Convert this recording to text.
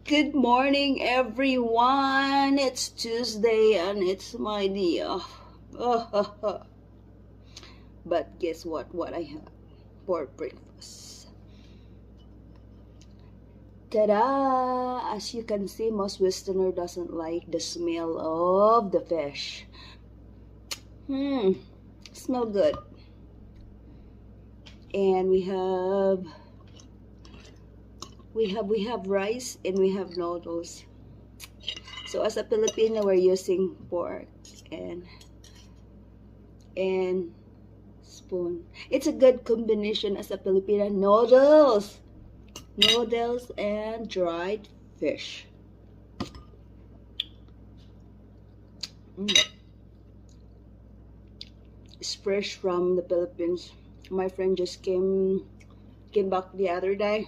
Good morning, everyone. It's Tuesday and it's my day off. But guess what? What I have for breakfast. Ta-da! As you can see, most Westerner doesn't like the smell of the fish. Smell good. And we have rice and we have noodles. So as a Filipino, we're using pork and spoon. It's a good combination as a Filipino. Noodles and dried fish. It's fresh from the Philippines. My friend just came back the other day.